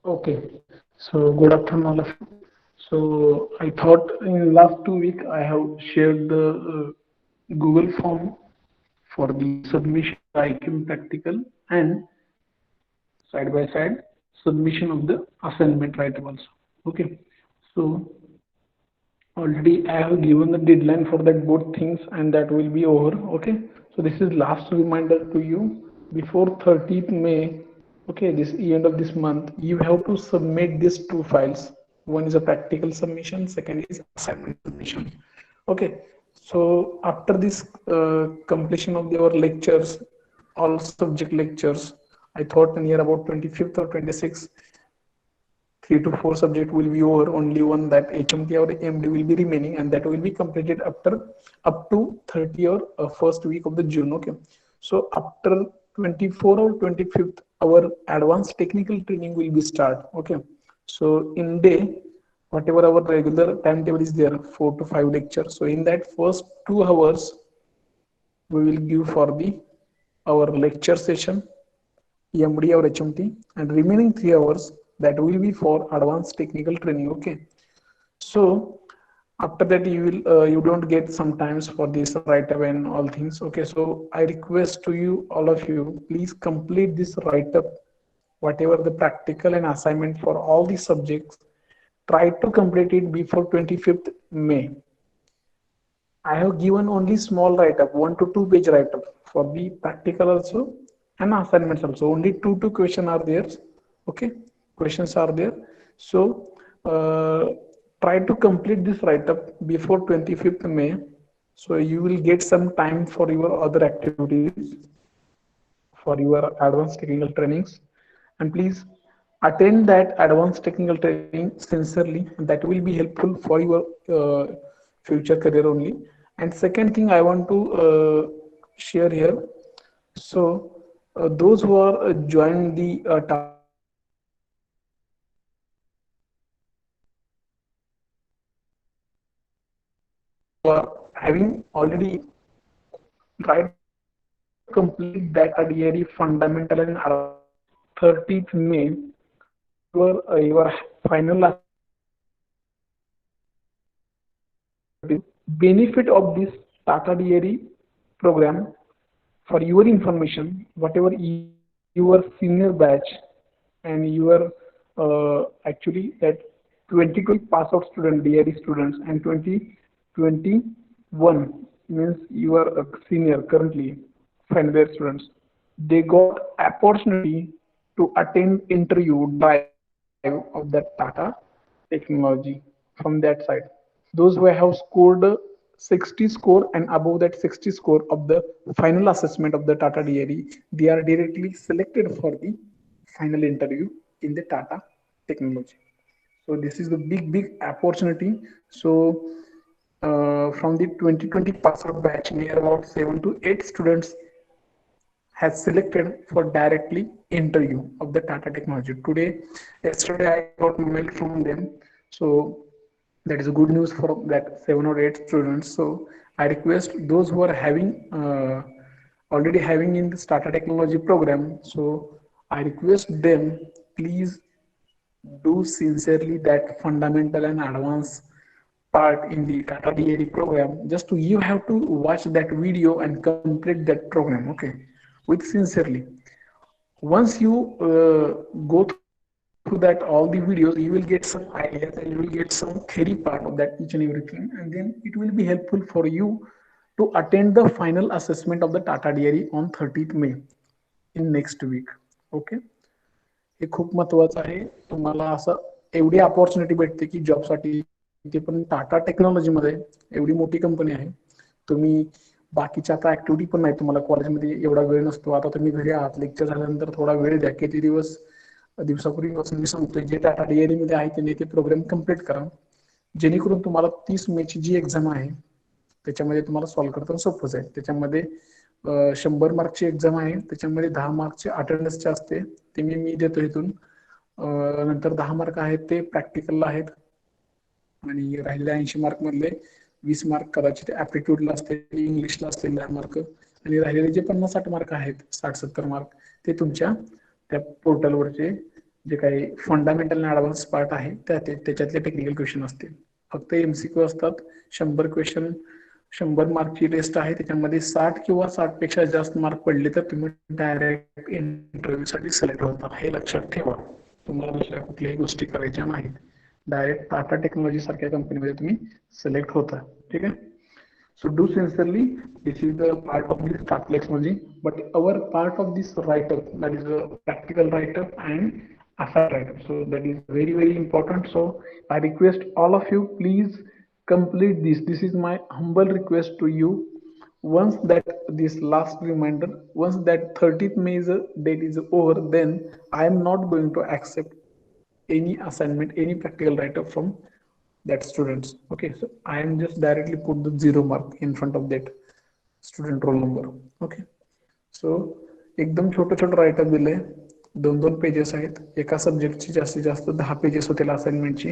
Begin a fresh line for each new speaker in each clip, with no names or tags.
Okay, so good afternoon, all of you. So I thought in last 2 weeks I have shared the Google form for the submission of the IQM practical and side by side submission of the assignment write-up also. Okay, so already I have given the deadline for that both things and that will be over. Okay, so this is last reminder to you before 30th May. Okay, this end of this month you have to submit these two files. One is a practical submission, second is assignment submission. Okay, so after this completion of your lectures, all subject lectures, I thought near about 25th or 26th 3 to 4 subject will be over. Only one, that HMT or MD, will be remaining, and that will be completed after up to 30 or first week of the June. Okay, so after 24 or 25th, our advanced technical training will be start. Okay, so in day, whatever our regular timetable is there, 4 to 5 lectures. So in that first 2 hours, we will give for the our lecture session, MD or HMT, and remaining 3 hours that will be for advanced technical training. Okay, so after that you don't get sometimes for this write up and all things. Okay, so I request to you, all of you, please complete this write up, whatever the practical and assignment for all the subjects. Try to complete it before 25th May. I have given only small write-up, 1 to 2 page write-up for the practical also and assignments also. Only two questions are there. Okay, questions are there. So try to complete this write-up before 25th May. So you will get some time for your other activities, for your advanced technical trainings, and please attend that advanced technical training sincerely. That will be helpful for your future career only. And second thing I want to share here, so those who are joined the Tata Technology program, those who are having already try to complete that DRE fundamental and advanced by 30th May. So your final assessment will be on 30th. Benefit of this Tata DRE program, for your information, whatever your senior batch and your actually that 2020 pass out student, DRE students, and 2021 means you are a senior currently final year students, they got opportunity to attend interview drive of that Tata Technology from that side. Those who have scored 60 score and above that 60 score of the final assessment of the Tata DRE, they are directly selected for the final interview in the Tata Technology. So this is the big opportunity. So from the 2020 pass out batch, near about 7 to 8 students has selected for directly interview of the Tata Technology. Yesterday I got mail from them. So that is a good news for that 7 or 8 students. So I request those who are having already having in the Tata Technology program. So I request them, please do sincerely that fundamental and advanced part in the Tata DAD program. Just to you have to watch that video and complete that program. Okay, with sincerely. Once you go through that all the videos, you will get some ideas and you will get some theory part of that each and everything, and then it will be helpful for you to attend the final assessment of the Tata DRE on 30th May in next week. Okay, हे खूप महत्वाचं आहे. तुम्हाला असं एवढी opportunity भेटते की जॉबसाठी, ते पण टाटा टेक्नॉलॉजीमध्ये. एवढी मोठी कंपनी आहे. तुम्ही बाकीच्या आता ऍक्टिव्हिटी पण नाही, तुम्हाला कॉलेजमध्ये एवढा वेळ नसतो. आता तुम्ही घरी आहात, लेक्चर झाल्यानंतर थोडा वेळ द्या. किती दिवसापूर्वीपासून मी सांगतोय, जे टाटा डीआरई मध्ये आहे त्यांनी ते प्रोग्राम कम्प्लीट करा, जेणेकरून तुम्हाला 30 मेची जी एक्झाम आहे त्याच्यामध्ये तुम्हाला सॉल्व्ह करताना सोपं जाईल. त्याच्यामध्ये 100 मार्कची एक्झाम आहे, त्याच्यामध्ये 10 मार्कचे अटेंडन्सचे असते, ते मी देतो इथून. नंतर 10 मार्क आहेत ते प्रॅक्टिकलला आहेत, आणि राहिलेल्या 80 मार्क मधले 20 मार्क कदाचित ऍप्टिट्यूडला असतील, इंग्लिशला असतील 10 मार्क, आणि राहिलेले जे 50-60 मार्क आहेत, 60-70 मार्क, ते तुमच्या त्या पोर्टलवरचे जे काही फंडामेंटल आणि ऍडव्हान्स पार्ट आहे त्याच्यातले टेक्निकल क्वेश्चन असतील. फक्त MCQ असतात. 100 क्वेश्चन, 100 मार्कची टेस्ट आहे. त्याच्यामध्ये 60 किंवा 60 पेक्षा जास्त मार्क पडले तर तुम्ही डायरेक्ट इंटरव्ह्यू साठी सिलेक्ट होता. हे लक्षात ठेवा. तुम्हाला दुसऱ्या कुठल्याही गोष्टी करायच्या नाहीत. डायरेक्ट टाटा टेक्नॉलॉजी सारख्या कंपनीमध्ये तुम्ही सिलेक्ट होता. ठीक आहे. So do sincerely, this is the part of this start technology, but our part of this write-up, that is a practical write-up and asset write-up. So that is very, very important. So I request all of you, please complete this. This is my humble request to you. Once that this last reminder, once that 30th May date is over, then I am not going to accept any assignment, any practical write-up from that students. Okay, so I am just directly put the 0 mark in front of that student roll number. Okay, so एकदम छोटं छोटं write-up दिलंय. 2-2 pages आहेत. एका सब्जेक्टची जास्तीत जास्त 10 pages होतील असाइनमेंटची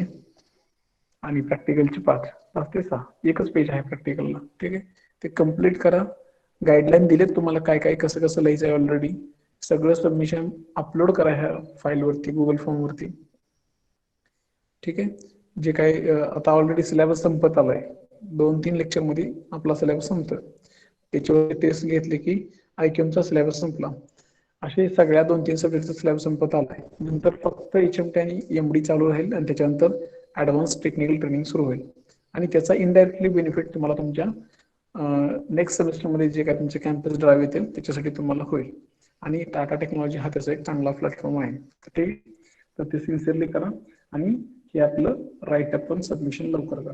आणि प्रॅक्टिकलची 5 ते 6. एकच पेज आहे प्रॅक्टिकलला. ठीक आहे, ते कम्प्लीट करा. गाईडलाईन दिलेत तुम्हाला काय काय कसं कसं लिहायचं आहे. ऑलरेडी सगळं सबमिशन अपलोड करा ह्या फाईलवरती, गुगल फॉर्म वरती. ठीक आहे, जे काही आता ऑलरेडी सिलेबस संपत आलाय. 2-3 लेक्चर मध्ये आपला सिलेबस संपतो. त्याच्यावर टेस्ट घेतले की IQMचा सिलेबस संपला. असे सगळ्या 2-3 सब्जेक्टचा सिलेबस संपत आलाय. नंतर फक्त HMT आणि MD चालू राहील आणि त्याच्यानंतर ऍडव्हान्स टेक्निकल ट्रेनिंग सुरू होईल आणि त्याचा इनडायरेक्टली बेनिफिट तुम्हाला तुमच्या नेक्स्ट सेमेस्टरमध्ये जे काय तुमचे कॅम्पस ड्राईव्ह येतील त्याच्यासाठी तुम्हाला होईल. आणि टाटा टेक्नॉलॉजी हा त्याचा एक चांगला प्लॅटफॉर्म आहे. तर ते सिन्सिअरली करा आणि हे आपलं राईटअप पण सबमिशन लवकर करा.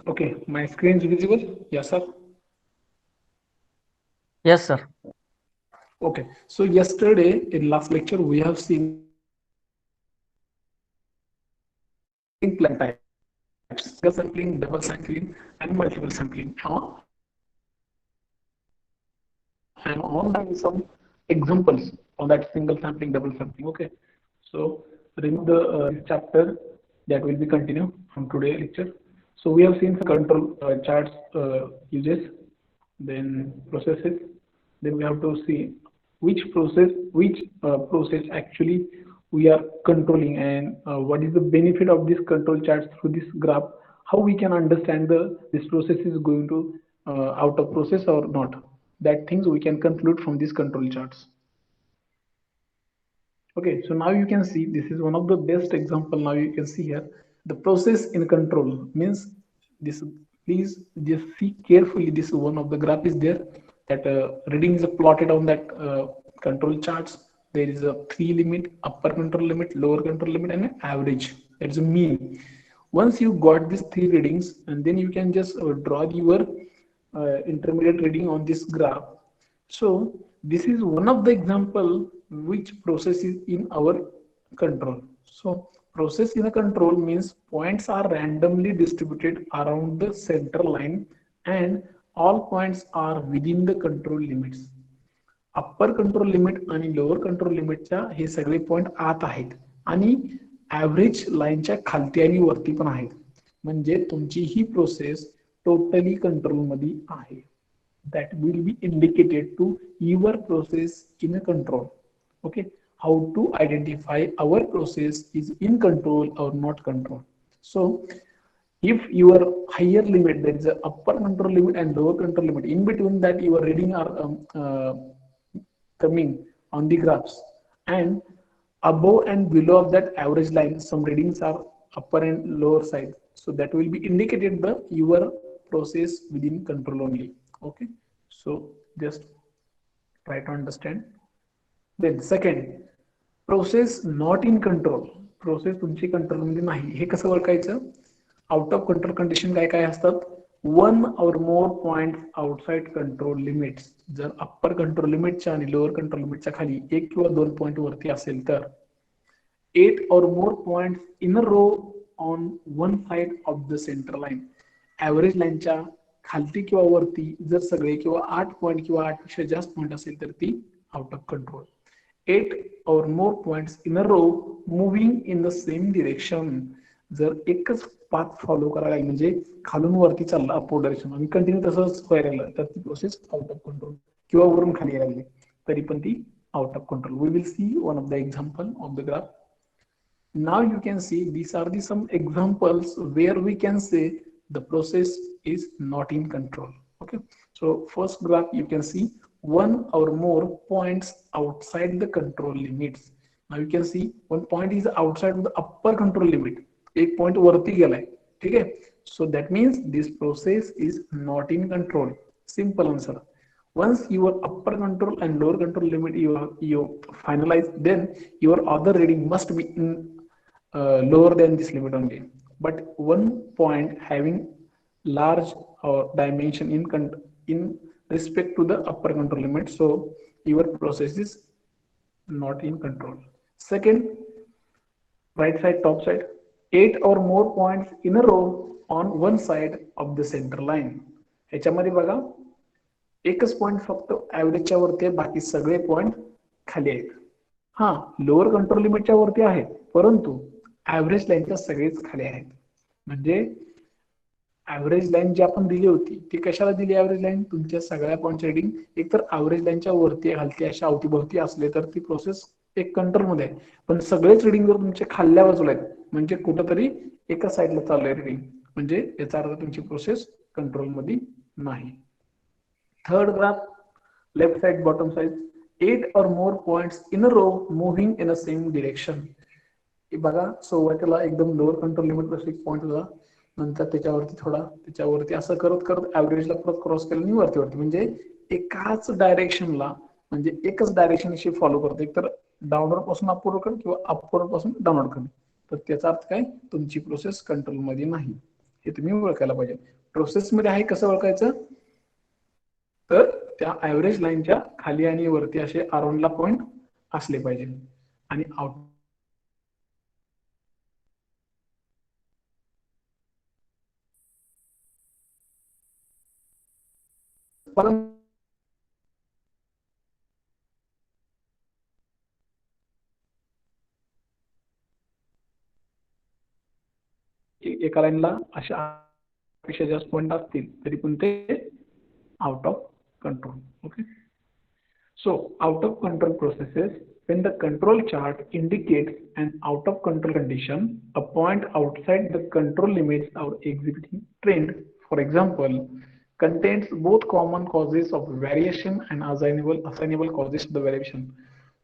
Okay, my screen is visible? Yes, sir.
Yes, sir.
Okay, so yesterday in last lecture we have seen plan types: single sampling, double sampling, and multiple sampling. And on some examples of that single sampling, double sampling. Okay, so remove the chapter that will be continued from today lecture. So we have seen some control charts uses, then processes. Then we have to see which process actually we are controlling, and what is the benefit of this control charts through this graph. How we can understand this process is going to out of process or not. That things we can conclude from these control charts. Okay, so now you can see this is one of the best example. Now you can see here the process in control means this. Please just see carefully. This one of the graph is there that reading is plotted on that control charts. There is a 3 limit, upper control limit, lower control limit, and an average. That's a mean. Once you got these 3 readings, and then you can just draw your intermediate reading on this graph. So this is one of the example which process is in our control. So process in a control means points are randomly distributed around the center line and all points are within the control limits. Upper control limit आणि lower control लिमिटच्या हे सगळे point आत आहेत आणि average लाईनच्या खालती आणि वरती पण आहेत. म्हणजे तुमची ही प्रोसेस टोटली कंट्रोल मध्ये आहे. That will be indicated to your process in a control. Okay, how to identify our process is in control or not control. So if your higher limit, there is a upper control limit and lower control limit, in between that your reading are coming on the graphs, and above and below of that average line some readings are upper and lower side, so that will be indicated the your process within control only. Okay, so just try to understand. Then second, process not in control. Process तुमची control मध्ये नाही, हे कसं ओळखायचं? Out of control condition काय काय असतात? 1 or more points outside control limits. जर upper control लिमिटच्या आणि लोअर कंट्रोल लिमिटच्या खाली 1 किंवा 2 पॉइंट वरती असेल तर 8 or more points in a row on one side of the center line. Average लाईनच्या खालती किंवा वरती जर सगळे किंवा 8 पॉइंट किंवा 8 पेक्षा जास्त पॉइंट असेल तर ती out of control. 8 or more points in a row moving in the same direction. जर एकच पाथ फॉलो करायला म्हणजे खालून वरती चालला अपवर्ड डायरेक्शन आणि कंटिन्यू तसंच व्हायला लागलं तर ती प्रोसेस आउट ऑफ कंट्रोल, किंवा वरून खाली यायला लागली तरी पण ती out of control. We will see one of the example of the graph. Now you can see these are the some examples where we can say the process is not in control. Okay, so first graph you can see one or more points outside the control limits. Now you can see one point is outside of the upper control limit, एक point वरती गेलाय, ठीक आहे. So that means this process is not in control. Simple answer. Once your upper control and lower control limit you finalize, then your other reading must be in lower than this limit only. But one point having large dimension in respect to the upper control limit, so your process is not in control. Second, right side, top side, 8 or more points in a row on one side of the center line. ह्याच्यामध्ये बघा एकच point फक्त ऍव्हरेजच्या वरती आहे, बाकी सगळे point खाली आहेत. हा, लोअर कंट्रोल लिमिटच्या वरती आहेत, परंतु ऍव्हरेज लाईनच्या सगळेच खाली आहेत. म्हणजे ऍव्हरेज लाईन जी आपण दिली होती ती कशाला दिली? ऍव्हरेज लाईन तुमच्या सगळ्या पॉईंट रीडिंग एक तर ऍव्हरेज लाईनच्या वरती खालती अशा अवतीभोवती असले तर ती प्रोसेस एक कंट्रोल मध्ये आहे. पण सगळेच रीडिंग जर तुमचे खाल्ल्या बाजूला आहेत म्हणजे कुठंतरी एका साईडला चालू आहे रीडिंग, म्हणजे याचा अर्थ तुमची प्रोसेस कंट्रोल मध्ये नाही. Third graph, left side bottom side, 8 or more points in a row moving in a same direction. बघा सुरुवातीला एकदम लोअर कंट्रोल लिमिट पासून एक पॉईंट होता, नंतर त्याच्यावरती थोडा, त्याच्यावरती असं करत करत ऍव्हरेजला परत क्रॉस केलं आणि वरती म्हणजे एकाच डायरेक्शनला, म्हणजे एकच डायरेक्शन फॉलो करतो, एक तर डाऊनवर्ड पासून अपवर्ड कर किंवा अपवर्ड पासून डाऊनवर्ड कर. तर त्याचा अर्थ काय? तुमची प्रोसेस कंट्रोल मध्ये नाही, हे तुम्ही ओळखायला पाहिजे. प्रोसेस मध्ये आहे कसं ओळखायचं? तर त्या ऍव्हरेज लाईनच्या खाली आणि वरती असे अराउंडला पॉइंट असले पाहिजे. आणि आउट एका लाईनला अशा पेक्षा जास्त पॉइंट असतील तरी पण ते out of control. Okay, so out of control processes, when the control chart indicates an out of control condition, a point outside the control limits or exhibiting trend, for example, contains both common causes of variation and assignable causes of the variation.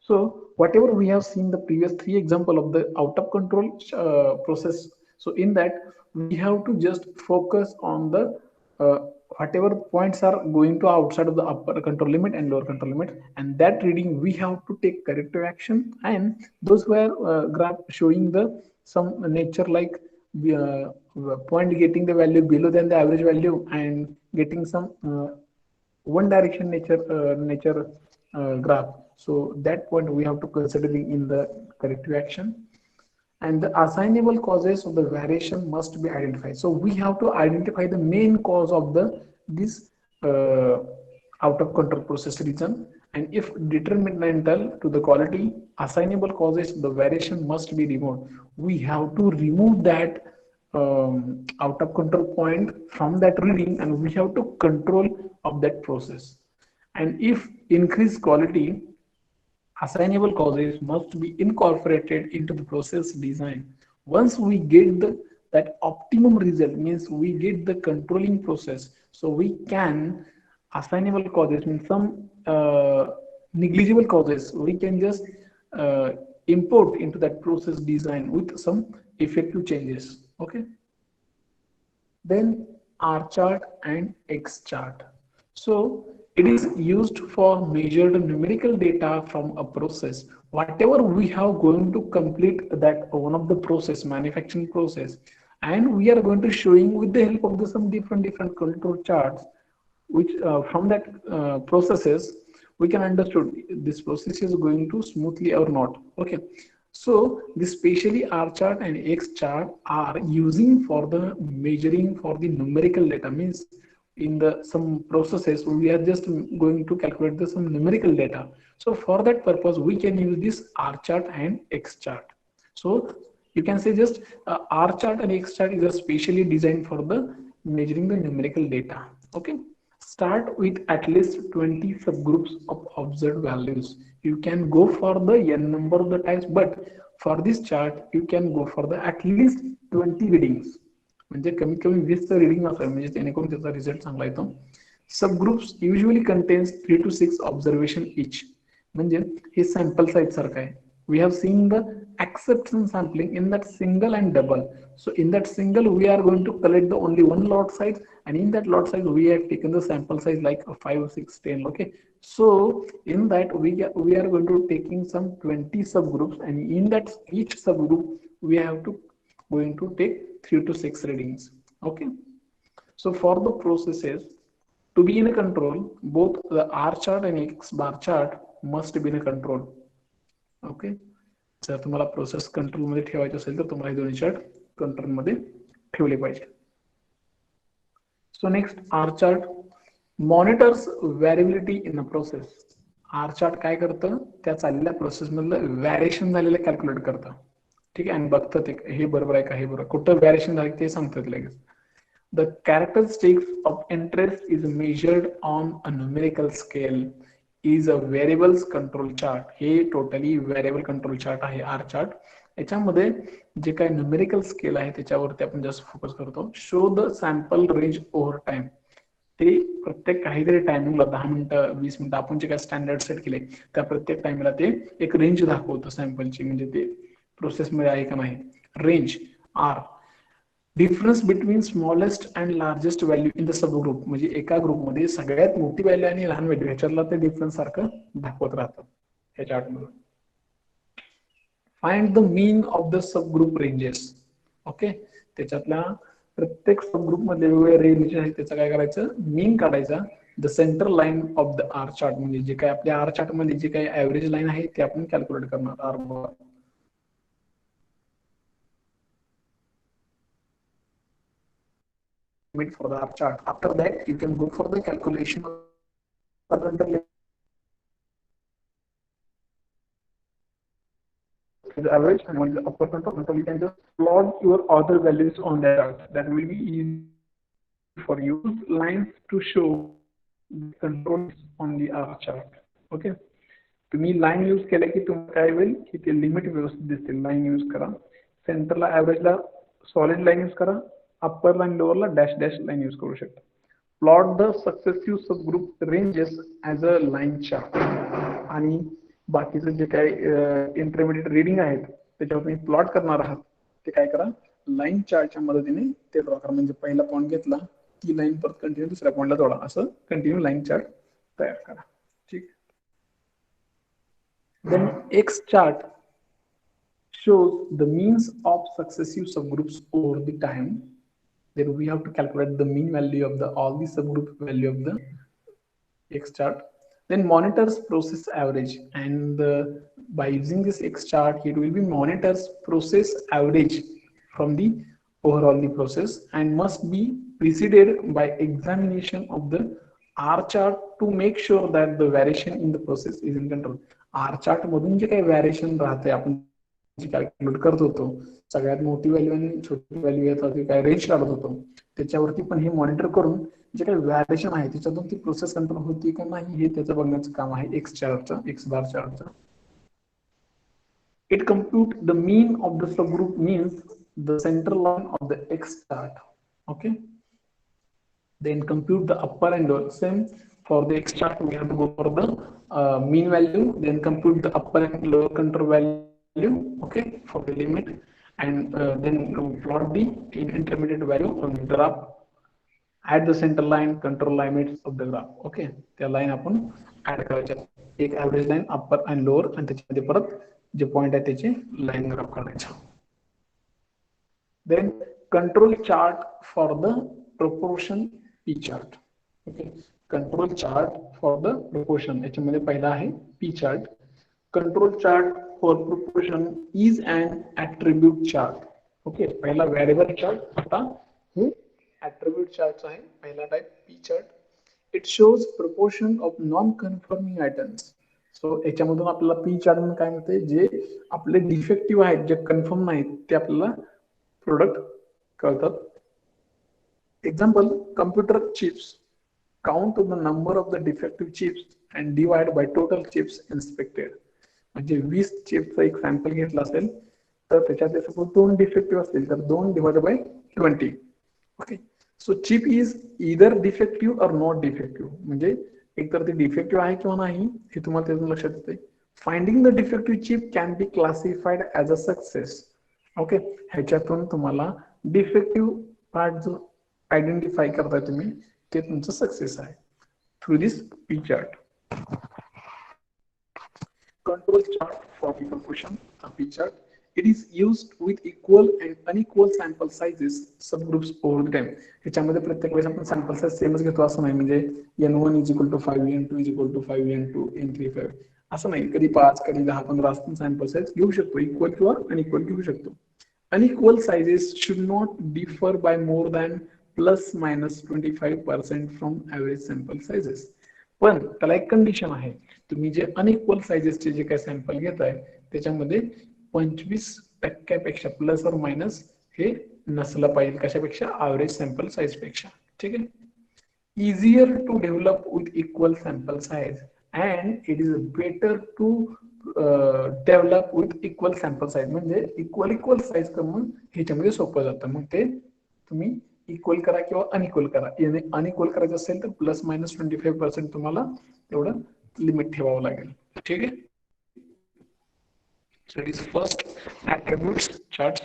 So whatever we have seen the previous three example of the out of control process, so in that we have to just focus on the whatever points are going to outside of the upper control limit and lower control limit, and that reading we have to take corrective action. And those were graph showing the some nature like point getting the value below than the average value and getting some one direction nature graph. So that point we have to consider in the corrective action. And the assignable causes of the variation must be identified. So we have to identify the main cause of this out of control process reason, and if detrimental to the quality, assignable causes of the variation must be removed. We have to remove that out of control point from that reading, and we have to control of that process. And if increased quality, assignable causes must be incorporated into the process design. Once we get that optimum result, means we get the controlling process, so we can assignable causes means some negligible causes we can just import into that process design with some effective changes. Okay, then R chart and X chart. So it is used for measured numerical data from a process. Whatever we have going to complete that one of the process, manufacturing process, and we are going to showing with the help of some different control charts, which from that processes we can understood this process is going to smoothly or not. Okay, so this specially R chart and X chart are using for the measuring for the numerical data, means in the some processes we are just going to calculate some numerical data. So for that purpose, we can use this R chart and X chart. So you can say just R chart and X chart is a specially designed for the measuring the numerical data. Okay. Start with at least 20 subgroups of observed values. You can go for the n number of the types, but for this chart, you can go for the at least 20 readings. म्हणजे कमीत कमी 20 reading असेल म्हणजे जेणेकरून त्याचा result चांगला येतो. Subgroups usually contains 3 to 6 observation each. म्हणजे हे सॅम्पल साईज सारखं आहे. We have seen the acceptance sampling in that single and double. So in that single, we are going to collect the only one lot size, and in that lot size, we have taken the sample size like 5, 6, 10. Okay. So in that, we are going to taking some 20 subgroups, and in that each subgroup, we have to going to take 3 to 6 readings. Okay. So for the processes to be in a control, both the R chart and X bar chart must be in a control. Okay. जर तुम्हाला process control मध्ये ठेवायचे असेल तर तुम्हाला हे दोन्ही chart control मध्ये ठेवले पाहिजे. So next R chart monitors variability in the process. R chart काय करतं, त्या चाललेल्या प्रोसेस मधलं व्हेरिएशन झालेलं कॅल्क्युलेट करतं. ठीक आहे. आणि बघतं ते हे बरोबर आहे का, हे बरोबर कुठं व्हेरिएशन झालं ते सांगतात लगेच. The characteristics of interest is measured on a numerical scale is a variables control chart. हे टोटली व्हेरिएबल कंट्रोल चार्ट आहे आर चार्ट. याच्यामध्ये जे काही न्यूमेरिकल स्केल आहे त्याच्यावरती आपण जास्त फोकस करतो. Show the sample Range Rover time. ते प्रत्येक काहीतरी टायमिंगला 10 मिनिटं 20 मिनिटं आपण जे काही स्टँडर्ड सेट केले त्या प्रत्येक टाइमला ते एक रेंज दाखवतं सॅम्पलची, म्हणजे ते प्रोसेसमध्ये आहे का नाही. Range R difference between smallest and largest value in the sub group. म्हणजे एका ग्रुपमध्ये सगळ्यात मोठी व्हॅल्यू आणि लहान व्हॅल्यू ह्याच्यातला ते डिफरन्स सारखं दाखवत राहतं ह्या चार्टमध्ये. Find the mean of the sub group ranges. Okay. त्याच्यातल्या प्रत्येक सब ग्रुप मध्ये वेगवेगळे रेंज आहे त्याचं काय करायचं, मीन काढायचा. The centre line of the R chart म्हणजे जे काय आपल्या आर चार्ट मध्ये जे काही ऍव्हरेज लाईन आहे ते आपण कॅल्क्युलेट करणार are bar. For the R chart. After that, you can go for the calculation of the average, and when the upper control, you can just plot your other values on that chart. That will be easy for you. Lines to show the controls on the R chart. Okay. तुम्ही line use केल्या की तुम्हाला काय होईल की ते limit व्यवस्थित दिसतील. लाईन यूज करा. सेंटरला ऍव्हरेजला सॉलिड लाईन यूज करा. अप्पर लाईन लोअरला डॅश डॅश लाईन यूज करू शकता. Plot the successive subgroup ranges as a line chart. आणि बाकीचं जे काही इंटरमिडिएट रिडिंग आहेत त्याच्यावर तुम्ही प्लॉट करणार आहात ते काय करा, लाईन चार्टच्या मदतीने ते ड्रॉ करा. म्हणजे पहिला पॉईंट घेतला की लाईन परत कंटिन्यू दुसऱ्या पॉईंटला जोडा, असं कंटिन्यू लाईन चार्ट तयार करा. ठीक. Then X chart shows the means of successive subgroups over the time. Then we have to calculate the mean value of the all the subgroup value of the X chart. Then monitors process average, and by using this X chart, it will be monitors process average from the overall the process and must be preceded by examination of the R chart to make sure that the variation in the process is in control. R chart मधून जे काही variation राहते आपण जे calculate करत होतो, सगळ्यात मोठी value आणि छोटी व्हॅल्यू याचा काय रेंज काढत होतो त्याच्यावरती पण हे मॉनिटर करून जे काही व्हेरिएशन आहे त्याच्यातून ती प्रोसेस कंट्रोल होती का नाही हे त्याचं बघण्याचं काम आहे एक्स चार्टचं, एक्स बार चार्टचं. It compute the mean of the subgroup means the center line of the X chart. Okay. Then compute the upper and lower. Same for the X chart, we have to go for the mean value. Then compute the upper and lower control value. Okay, for the limit, and then plot the intermediate value on the graph. Add the center line, control limits of the graph. Okay, त्या line आपण add करायच्या. एक average line upper and lower आणि त्याच्यामध्ये परत जे point आहे त्याचे line graph काढायचा. Then control chart for the proportion P chart. Okay, control chart for the proportion. याच्यामध्ये पहिला आहे P chart. Control chart for proportion is an attribute chart. Okay, पहिला variable chart, आता हे attribute charts आहे. पहिला type P chart. It shows proportion of non-conforming items.
सो याच्यामधून आपल्याला P chart म्हणून काय मिळते, जे आपले डिफेक्टिव्ह आहेत, जे कन्फर्म नाहीत, ते आपल्याला प्रोडक्ट कळतात. Example, computer chips count the number of the defective chips and divide by total chips inspected. म्हणजे 20 चिप्सचा एक सॅम्पल घेतला असेल तर त्याच्यात सपोज 2 डिफेक्टिव्ह असतील तर 2 divide by 20. Okay, so chip is either defective और नॉट डिफेक्टिव्ह. म्हणजे एकतर ते डिफेक्टिव्ह आहे किंवा नाही हे तुम्हाला त्यातून लक्षात येते. Finding the defective chip can be classified as a success. Okay, ह्याच्यातून तुम्हाला डिफेक्टिव्ह पार्ट जो आयडेंटिफाय करताय तुम्ही ते तुमचं सक्सेस आहे through this P chart. Control chart for the proportion of P chart. It is used with equal and unequal sample sizes subgroups over the time. ह्याच्यामध्ये प्रत्येक वेळेस आपण सॅम्पल साईज सेमच घेतो असं नाही. म्हणजे n1 is equal to 5, n2 is equal to 5, n2, n3 5 असं नाही. कधी 5, कधी 10, 15 असं सॅम्पल साईज घेऊ शकतो. इक्वल किंवा अनइक्वल घेऊ शकतो. Unequal sizes should not differ by more than plus minus 25% from average sample sizes. पण त्याला एक कंडिशन आहे. तुम्ही जे अनइक्वल सायझेसचे जे काही सॅम्पल घेताय त्याच्यामध्ये 25% प्लस और मायनस हे नसलं पाहिजे. कशापेक्षा? ॲव्हरेज सॅम्पल साईज पेक्षा. ठीक आहे. Easier to develop with equal sample size and it is better to develop with equal sample size. म्हणजे इक्वल साईज करून ह्याच्यामध्ये सोपं जातं. मग ते तुम्ही इक्वल करा किंवा अनइक्वल करा. अनइक्वल करायचं असेल तर प्लस मायनस 25% तुम्हाला तेवढं लिमिट ठेवावं लागेल. ठीक आहे. So it is first attributes chart.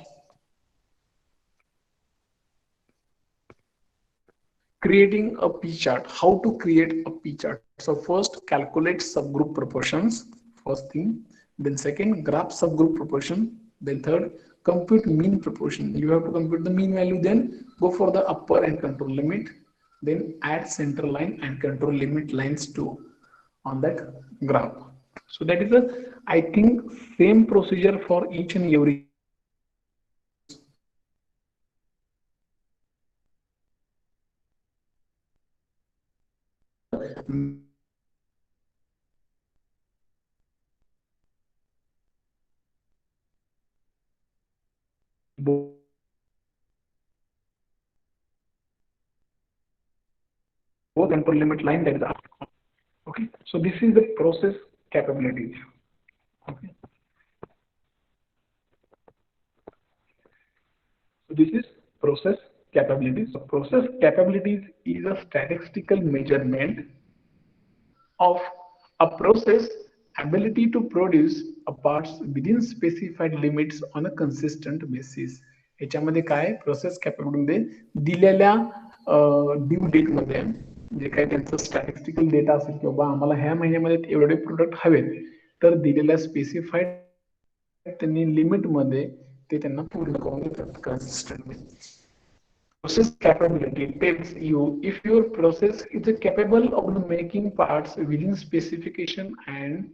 Creating a P chart. How to create a P chart? So first calculate subgroup proportions, first thing. Then second, graph subgroup proportion. Then third, compute mean proportion. You have to compute the mean value, then go for the upper and control limit. Then add center line and control limit lines too on that graph. So that is a, I think, same procedure for each and every. Both control limit line, that is okay. So this is the process capabilities. Okay. So this is process capabilities. So process capabilities is a statistical measurement of a process ability to produce a parts within specified limits on a consistent basis. ह्याच्यामध्ये काय process capability मध्ये दिलेल्या due date मध्ये जे काही त्यांचं statistical data असेल की बाबा आम्हाला ह्या महिन्यामध्ये एवढे प्रोडक्ट हवेत तर दिलेल्या स्पेसिफाईड त्यांनी लिमिट मध्ये ते त्यांना पूर्ण करून देतात consistently. Process capability tells you if your process is capable of making parts within specification and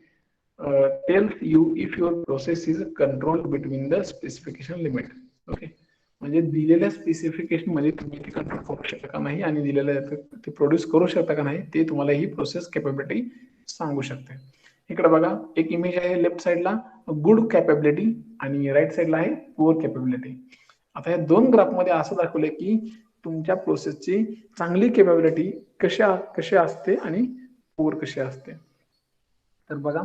tells you if your process is controlled between the specification limit. Okay. म्हणजे दिलेल्या स्पेसिफिकेशन मध्ये तुम्ही ते कंट्रोल करू शकता का नाही आणि दिलेलं ते प्रोड्यूस करू शकता का नाही ते तुम्हाला ही प्रोसेस कॅपॅबिलिटी सांगू शकते. इकडे बघा एक इमेज आहे लेफ्ट साइडला गुड कॅपॅबिलिटी आणि राईट साइडला आहे पुअर कॅपॅबिलिटी. आता या दोन ग्राफ मध्ये असं दाखवलंय की तुमच्या प्रोसेसची चांगली कॅपॅबिलिटी कशी असते आणि पुअर कशी असते. तर बघा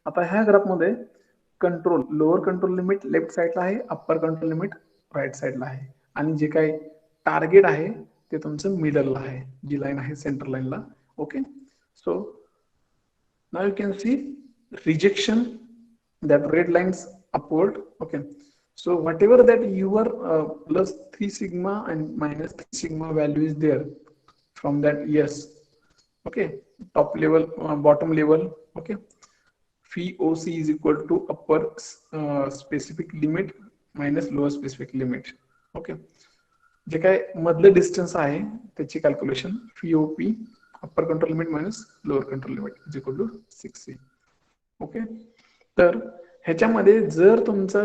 आता ह्या ग्राफ मध्ये control lower control limit left साइडला आहे, अप्पर कंट्रोल लिमिट राईट साइडला आहे आणि जे काही टार्गेट आहे ते तुमचं मिडलला आहे, जी लाईन आहे सेंटर लाईनला. Okay. So now you can see rejection, that red lines upward. Okay, so whatever that your plus 3 sigma and minus 3 sigma value is there from that, yes. Okay, top level, bottom level. Okay, phi OC is equal to upper specific limit minus lower specific limit. Okay, जे काय मधलं distance आहे त्याची calculation phi OP upper control limit minus lower control limit is equal to 6C. Okay. तर ह्याच्यामध्ये जर तुमचा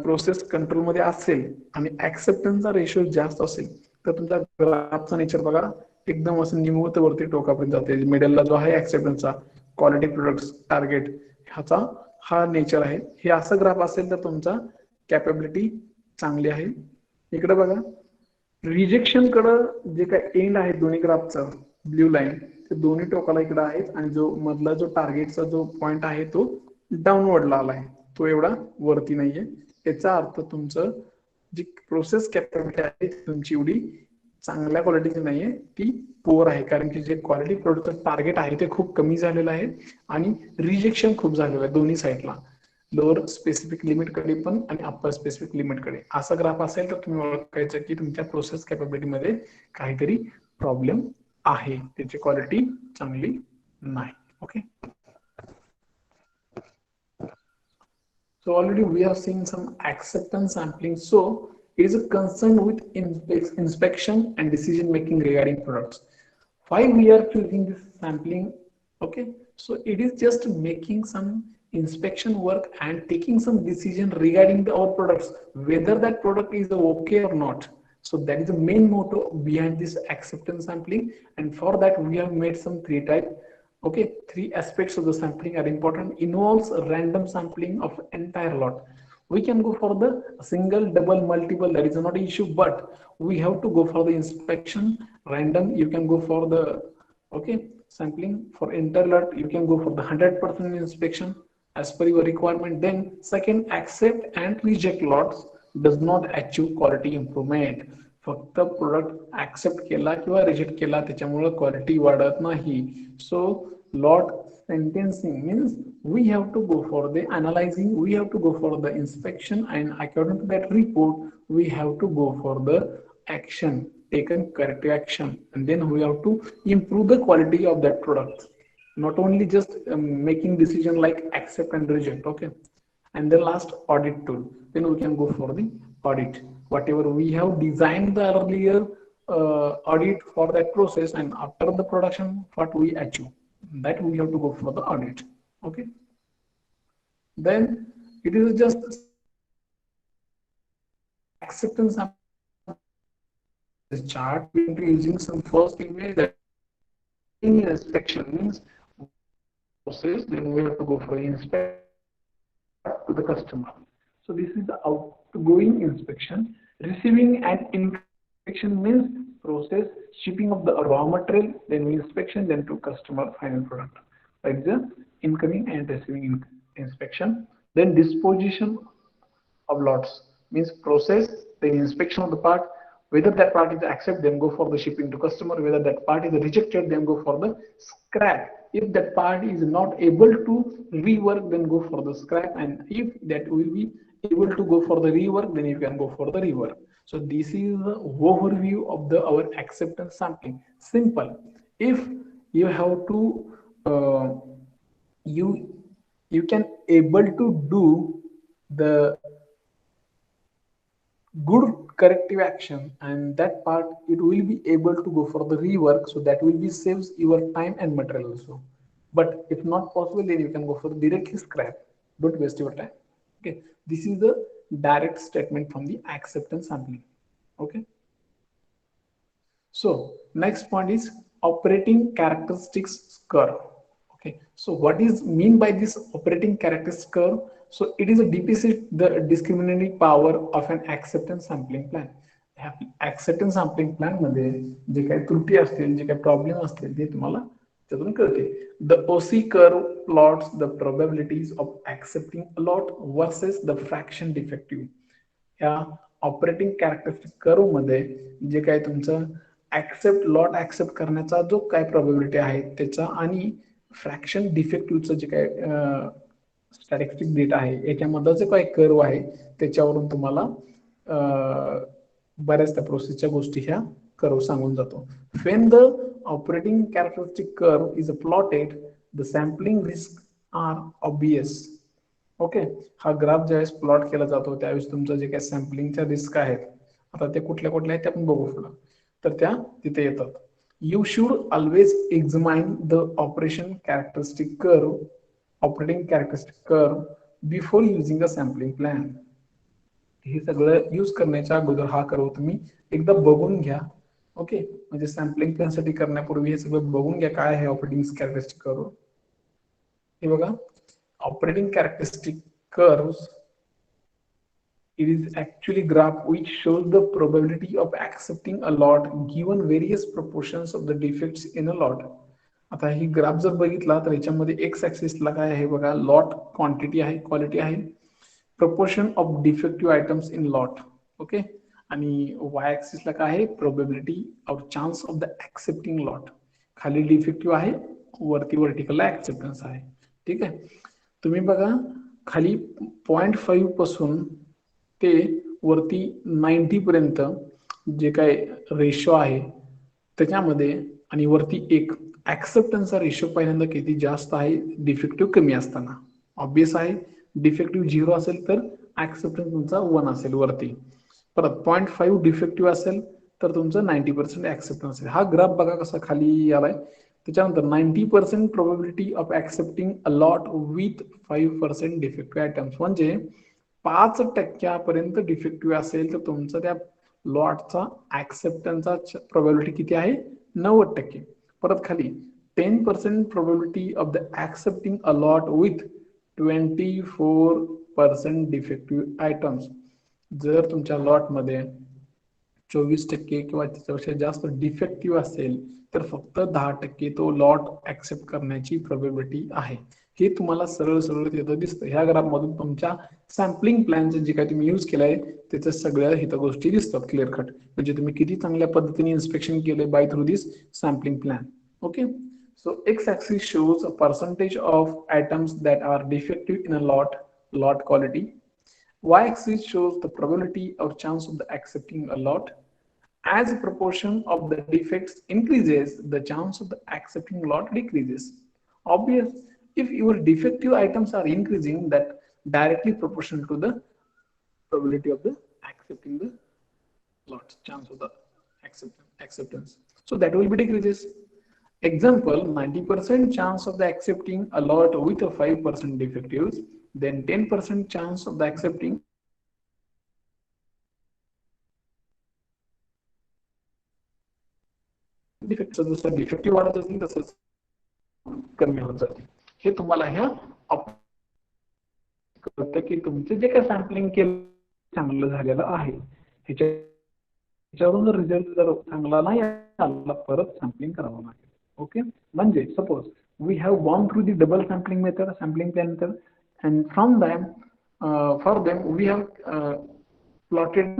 process control मध्ये असेल आणि ऍक्सेप्टन्सचा रेशो जास्त असेल तर तुमचा ग्राफचा नेचर बघा एकदम असं निमुळत वरती टोकापर्यंत जाते. मिडलला जो आहे ऍक्सेप्टन्सचा क्वालिटी प्रोडक्ट्स टार्गेट ह्याचा हा नेचर आहे. हे असं ग्राफ असेल तर तुमचा कॅपेबिलिटी चांगली आहे. इकडे बघा रिजेक्शन कडे जे काही एंड आहे दोन्ही ग्राफचं ब्ल्यू लाईन ते दोन्ही टोकाला इकडे आहेत आणि जो मधला जो टार्गेटचा जो पॉइंट आहे तो डाऊनवर्डला आला आहे, तो एवढा वरती नाहीये. याचा अर्थ तुमचं जी प्रोसेस कॅपॅबिलिटी आहे तुमची एवढी चांगल्या क्वालिटीची नाहीये, ती पुअर आहे. कारण की जे क्वालिटी प्रोडक्टचं टार्गेट आहे ते खूप कमी झालेलं आहे आणि रिजेक्शन खूप झालेलं आहे दोन्ही साईडला, लोअर स्पेसिफिक लिमिट कडे पण आणि अप्पर स्पेसिफिक लिमिट कडे. असा ग्राफ असेल तर तुम्ही ओळखायचं की तुमच्या प्रोसेस कॅपॅबिलिटी मध्ये काहीतरी प्रॉब्लेम आहे, त्याची क्वालिटी चांगली नाही. Okay, so already we have seen some acceptance sampling. So it is a concern with inspection and decision making regarding products. Why we are choosing this sampling? Okay, so it is just making some inspection work and taking some decision regarding our products, whether that product is okay or not. So that is the main motto behind this acceptance sampling, and for that we have made some three types. Okay, three aspects of the sampling are important. Involves random sampling of entire lot. We can go for the single, double, multiple, that is not an issue, but we have to go for the inspection random. You can go for the okay sampling for entire lot. You can go for the 100% inspection as per your requirement. Then second, accept and reject lots does not achieve quality improvement. फक्त product accept केला किंवा reject केला त्याच्यामुळे quality वाढत नाही. So lot sentencing means we have to go for the analyzing, we have to go for the inspection, and according to that report we have to go for the action, taken corrective action, and then we have to improve the quality of that product, not only just making decision like accept and reject. Okay, and the last, audit tool. Then we can go for the audit whatever we have designed the earlier audit for that process, and after the production what we achieve, that we have to go for the audit. Okay, then it is just acceptance this chart. We will be using some first image that inspection means process, then we have to go for inspection to the customer. So this is the outgoing inspection. Receiving and inspection means process, shipping of the raw material, then inspection, then to customer final product. Like the incoming and receiving inspection. Then disposition of lots means process, then inspection of the part. Whether that part is accepted, then go for the shipping to customer. Whether that part is rejected, then go for the scrap. If that part is not able to rework, then go for the scrap. And if that will be able to go for the rework, then you can go for the rework. So this is the overview of the our acceptance sampling. Simple. If you have to you can able to do the good corrective action, and that part it will be able to go for the rework, so that will be saves your time and material also. But if not possible, then you can go for the directly scrap. Don't waste your time. Okay, this is the direct statement from the acceptance sampling. Okay, so next point is operating characteristics curve. Okay, so what is mean by this operating characteristics curve? So it is a deficit, the discriminating power of an acceptance sampling plan. Acceptance sampling plan मध्ये जे काही त्रुटी असतील, जे काही problem असतील ते तुम्हाला त्यातून कळते. The OC curve plots the probabilities of accepting a lot versus the fraction defective. या ऑपरेटिंग कॅरेक्टरिस्टिक कर्व मध्ये जे काही तुमचं ऍक्सेप्ट लॉट ऍक्सेप्ट करण्याचा जो काय प्रोबॅबिलिटी आहे त्याचा आणि फ्रॅक्शन डिफेक्टिव्हचं जे काय स्टॅटिस्टिक डेटा आहे याच्यामध्ये जे काही कर्व आहे त्याच्यावरून तुम्हाला बऱ्याच त्या प्रोसेसच्या गोष्टी ह्या कर्व सांगून जातो. When the operating characteristic curve is plotted, the sampling risks are obvious. Okay, हा ग्राफ ज्यावेळेस प्लॉट केला जातो त्यावेळेस तुमचं जे काही सॅम्पलिंगच्या रिस्क आहेत आता ते कुठल्या कुठल्या आहेत ते आपण बघू पुढे, तर त्या तिथे येतात. You should always examine the operation characteristic curve, operating characteristic curve before using a sampling plan. हे सगळं यूज करण्याच्या अगोदर हा कर्व तुम्ही एकदा बघून घ्या. ओके, म्हणजे सॅम्पलिंग प्लॅन साठी करण्यापूर्वी हे सगळं बघून घ्या काय आहे ऑपरेटिंग कॅरेक्टरिस्टिक कर्व. हे बघा, operating characteristic curves, it is actually graph which shows the probability of accepting a lot given various proportions of the defects in a lot. आता ही ग्राफ जर बघितला तर याच्यामध्ये एक्स ऍक्सिसला काय आहे बघा, लॉट क्वांटिटी आहे, क्वालिटी आहे, proportion of defective items in lot, okay, आणि वाय ऍक्सिसला काय आहे, probability or chance of the accepting lot. खाली डिफेक्टिव्ह आहे, वरती वर्टिकलला ऍक्सेप्टन्स आहे. ठीक आहे, तुम्ही बघा खाली 0.5 पासून ते वरती 90 पर्यंत जे काय रेशो आहे त्याच्यामध्ये, आणि वरती एक ऍक्सेप्टन्सचा रेशो पहिल्यांदा किती जास्त आहे, डिफेक्टिव्ह कमी असताना. ऑब्विस आहे, डिफेक्टिव्ह 0 असेल तर ऍक्सेप्टन्स तुमचा 1 असेल वरती. परत 0.5 डिफेक्टिव्ह असेल तर तुमचं 90% ऍक्सेप्टन्स असेल. हा ग्राफ बघा कसा खाली आलाय. त्याच्यानंतर 90% probability of accepting a lot with 5% defective items, म्हणजे 5% डिफेक्टिव्ह असेल तर तुमचा त्या लॉटचा ऍक्सेप्टन्सचा प्रोबॅबिलिटी किती आहे, 90%. परत खाली 10% probability of the accepting a lot with 24% defective items. जर तुमच्या लॉट मध्ये 24% किंवा त्याच्यापेक्षा जास्त डिफेक्टिव्ह असेल तर फक्त 10% तो लॉट ऍक्सेप्ट करण्याची प्रोबॅबिलिटी आहे. हे तुम्हाला सरळ सरळ तिथं दिसतं. ह्या ग्राफ मधून तुमच्या सॅम्पलिंग प्लॅनचं जे काही तुम्ही यूज केलंय त्याच्या सगळ्या इथं गोष्टी दिसतात क्लिअर कट, म्हणजे तुम्ही किती चांगल्या पद्धतीने इन्स्पेक्शन केले by through this sampling plan. Okay, so x-axis shows a percentage of items that are defective in a lot quality. Y-axis shows the probability or chance of the accepting a lot. As the proportion of the defects increases, the chance of the accepting lot decreases. Obvious, if your defective items are increasing, that directly proportional to the probability of the accepting the lot, chance of the acceptance. So that will be decreases. Example, 90% chance of the accepting a lot with a 5% defectives, then 10% chance of the accepting defect. जसं defective वाढत असेल तसंच कमी होत जाते. हे तुम्हाला ह्या कळतं की तुमचे जे काय सॅम्पलिंग केलं चांगलं झालेलं आहे, ह्याच्यावरून जर रिझल्ट जर चांगला नाही आला परत सॅम्पलिंग करावं लागेल. ओके, म्हणजे suppose we have gone through the double sampling method, sampling plan method, and from them for them we have plotted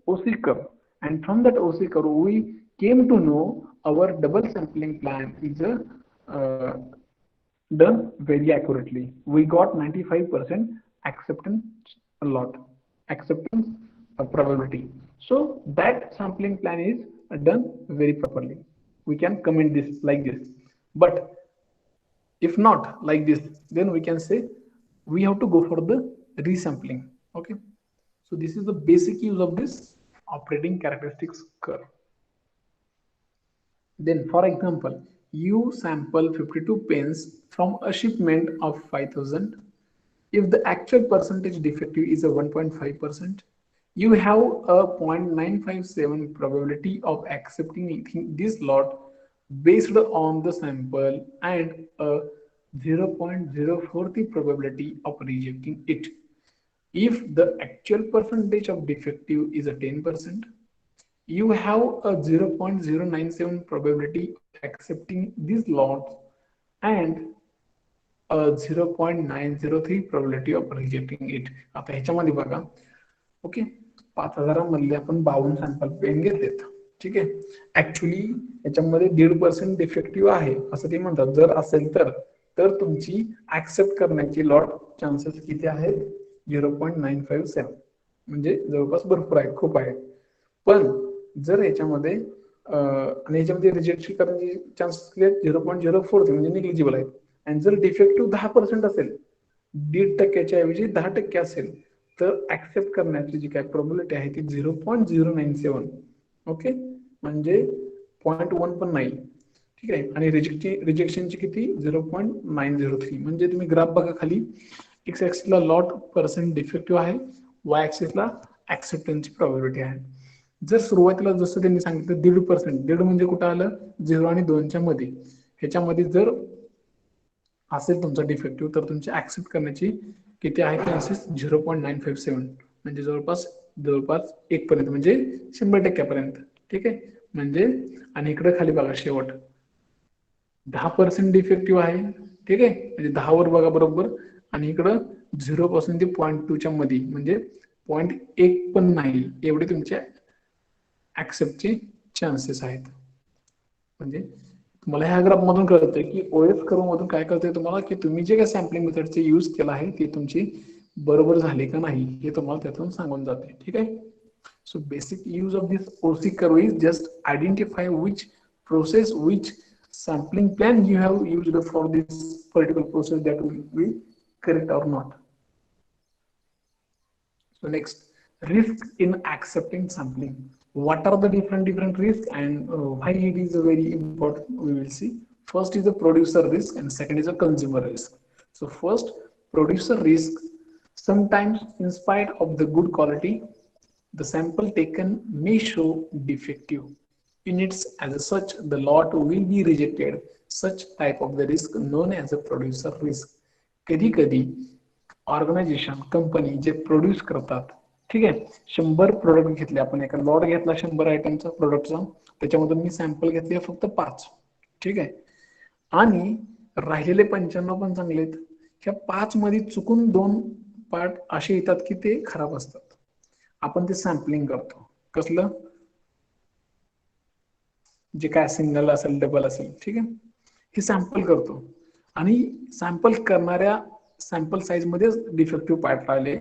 OC curve, and from that OC curve we came to know our double sampling plan is done very accurately. We got 95% acceptance lot, acceptance probability. So that sampling plan is done very properly. We can comment this like this. But if not like this, then we can say we have to go for the resampling. Okay, so this is the basic use of this operating characteristics curve. Then for example, you sample 52 pens from a shipment of 5,000. If the actual percentage defective is a 1.5%, you have a 0.957 probability of accepting this lot based on the sample and a 0.040 probability of rejecting it. If the actual percentage of defective is a 10%, you have a 0.097 probability of accepting these lots and a 0.903 probability of rejecting it. आता ह्याच्यामध्ये बघा, okay, 5,000 मधले आपण 52 sample pen घेतलेत. ठीक आहे, actually याच्यामध्ये 1.5% defective आहे असं ते म्हणतात. जर असेल तर तुमची ऍक्सेप्ट करण्याची लॉट चान्सेस किती आहेत, 0.957, म्हणजे जवळपास भरपूर आहे, खूप आहे. पण जर याच्यामध्ये आणि याच्यामध्ये रिजेक्ट करण्याचे चान्सेस किती आहेत, 0.04, म्हणजे निग्लिजिबल आहेत. आणि जर डिफेक्टिव्ह 10% असेल, 1.5% ऐवजी 10% असेल, तर ऍक्सेप्ट करण्याची जी काय प्रोबॅबिलिटी आहे ती 0.097. ओके, म्हणजे 0.1 पण नाही. ठीक आहे, आणि रिजेक्शनची किती, 0.903. म्हणजे तुम्ही ग्राफ बघा खाली, एक्स ऍक्सिसला लॉट पर्सेंट डिफेक्टिव्ह आहे, वाय ऍक्सिसला ऍक्सेप्टन्सची प्रोबॅबिलिटी आहे. जर सुरुवातीला जसं त्यांनी सांगितलं 1.5%, 1.5 म्हणजे कुठं आलं, 0 आणि 2च्या मध्ये. ह्याच्यामध्ये जर असेल तुमचा डिफेक्टिव्ह तर तुमचे ऍक्सेप्ट करण्याची किती आहे चान्सेस 0.957 म्हणजे जवळपास जवळपास 1 पर्यंत म्हणजे 100% ठीक आहे. म्हणजे आणि इकडे खाली बघा शेवट 10% डिफेक्टिव्ह आहे ठीक आहे म्हणजे 10 वर बघा बरोबर आणि इकडं 0 पासून ते 0.2 च्या मध्ये म्हणजे 0.1 पण नाही एवढे तुमच्या ऍक्सेप्टचे चान्सेस आहेत. म्हणजे तुम्हाला ह्या ग्राफ मधून कळतंय की ओएस कर्व मधून काय कळतंय तुम्हाला की तुम्ही जे काय सॅम्पलिंग मेथडचे यूज केला आहे ते तुमची बरोबर झाले का नाही हे तुम्हाला त्यातून सांगून जाते ठीक आहे. So basic use of this OC curve is just identify which process, which sampling plan you have used for this particular process that will be correct or not. So next, risk in accepting sampling. What are the different risks and why it is a very important? We will see. First is the producer risk and second is a consumer risk. So first, producer risk. Sometimes, in spite of the good quality, the sample taken may show defective units. As such, the lot will be rejected. Such type of the risk known as a producer risk. कधी कधी organisation company जे produce करतात ठीक आहे 100 product घेतले आपण एका lot घेतला 100 आयटमचा प्रोडक्टचा त्याच्यामधून मी सॅम्पल घेतले फक्त 5 ठीक आहे आणि राहिलेले 95 पण चांगले आहेत ह्या 5 मध्ये चुकून 2 पार्ट असे येतात की ते खराब असतात आपण ते सॅम्पलिंग करतो कसलं जे काय सिंगल असेल डबल असेल ठीक आहे हे सॅम्पल करतो आणि सॅम्पल करणाऱ्या सॅम्पल साईज मध्ये डिफेक्टिव्ह पार्ट राहिले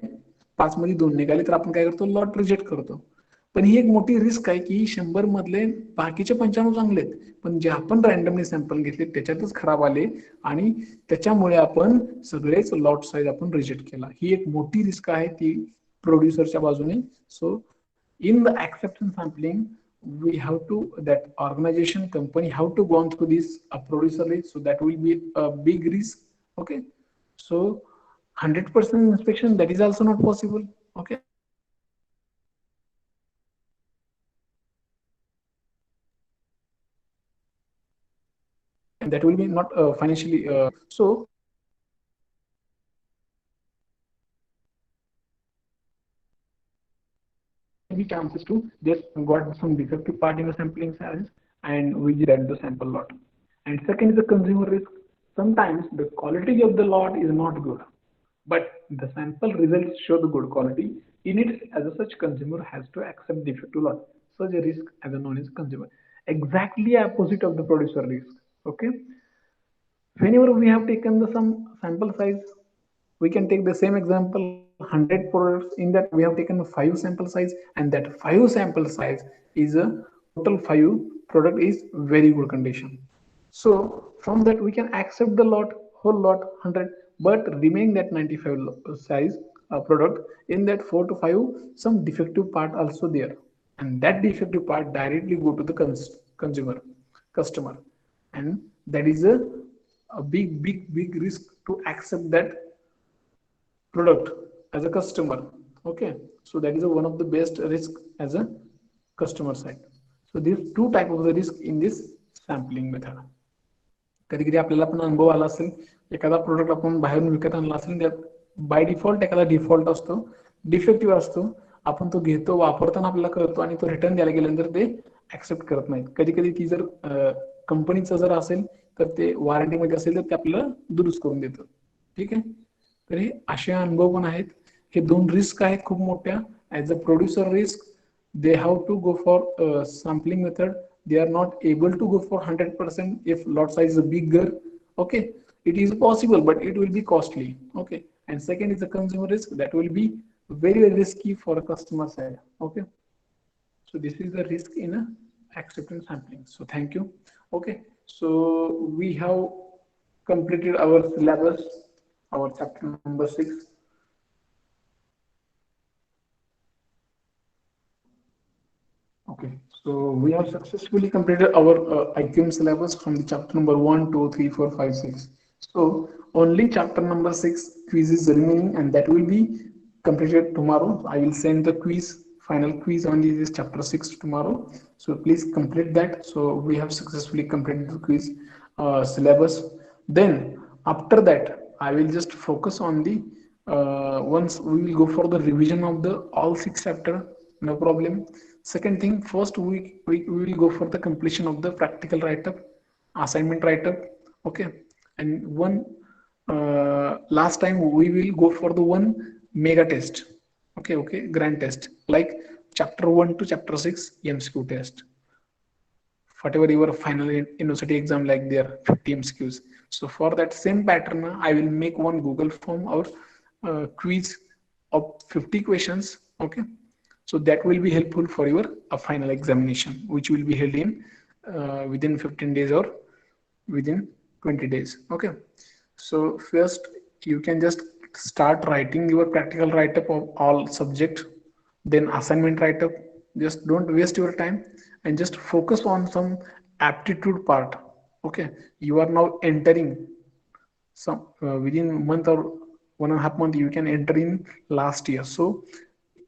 5 मध्ये 2 निघाले तर आपण काय करतो लॉट रिजेक्ट करतो पण ही एक मोठी रिस्क आहे की 100 मधले बाकीचे 95 चांगले आहेत पण जे आपण रँडमली सॅम्पल घेतले त्याच्यातच खराब आले आणि त्याच्यामुळे आपण सगळेच लॉट साईज आपण रिजेक्ट केला ही एक मोठी रिस्क आहे ती प्रोड्युसरच्या बाजूने सो in the acceptance sampling we have to that organization company have to go through this producer list so that will be a big risk okay so 100% inspection that is also not possible okay and that will be not financially so be chances to just got some defective part in the sampling size and we get the sample lot. And second is the consumer risk. Sometimes the quality of the lot is not good, but the sample results show the good quality. In it, as a such, consumer has to accept defective lot. Such a risk as a known as consumer. Exactly opposite of the producer risk. Okay. Whenever we have taken the some sample size, we can take the same example 100 products in that we have taken 5 sample size and that 5 sample size is a total 5 product is very good condition so from that we can accept the lot whole lot 100 but remain that 95 size product in that 4 to 5 some defective part also there and that defective part directly go to the consumer customer and that is a big risk to accept that product as a customer okay so that is one of the best risk as a customer side so these two type of the risk in this sampling method कधी कधी आपल्याला पण अनुभव आला असेल एखादा product आपण बाहेरून विकत आणला असेल त्यात बाय डिफॉल्ट एखादा डिफॉल्ट असतो डिफेक्टिव्ह असतो आपण तो घेतो वापरताना आपल्याला कळतो आणि तो रिटर्न द्यायला गेल्यानंतर ते ऍक्सेप्ट करत नाहीत कधी कधी ती जर कंपनीचं जर असेल तर ते वॉरंटीमध्ये असेल तर ते आपल्याला दुरुस्त करून देतं ठीक आहे तर हे असे अनुभव पण आहेत हे दोन रिस्क आहेत खूप मोठ्या as a producer risk they have to go for sampling method they are not able to go for 100% if lot size is bigger okay it is possible but it will be costly okay and second is the consumer risk that will be very risky for a customer side okay so this is the risk in a acceptance sampling so thank you okay so we have completed our syllabus our chapter number 6 okay, so we have successfully completed our IQM syllabus from the chapter number 1, 2, 3, 4, 5, 6. So only chapter number 6 quiz is remaining and that will be completed tomorrow. I will send the quiz, final quiz on this chapter 6 tomorrow. So please complete that. So we have successfully completed the quiz syllabus. Then After that I will just focus on the once we will go for the revision of the all 6 chapter, no problem. Second thing, first we will go for the completion of the practical write-up, assignment write-up. Okay, and one last time we will go for the one mega test. Okay, grand test like chapter 1 to chapter 6 MCQ test, whatever your final university exam like their 50 MCQs. So for that same pattern, I will make one Google form or quiz of 50 questions. Okay, so that will be helpful for your final examination, which will be held in within 15 days or within 20 days. Okay, so first you can just start writing your practical write-up of all subject, then assignment write-up. Just don't waste your time and just focus on some aptitude part. Okay, you are now entering some within a month or 1.5 month you can enter in last year, so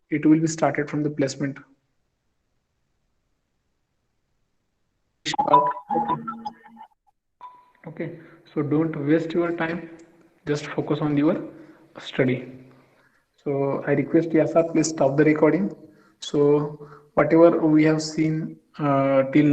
it will be started from the placement part. Okay, so don't waste your time, just focus on your study. So I request Yasa, please stop the recording. So whatever we have seen till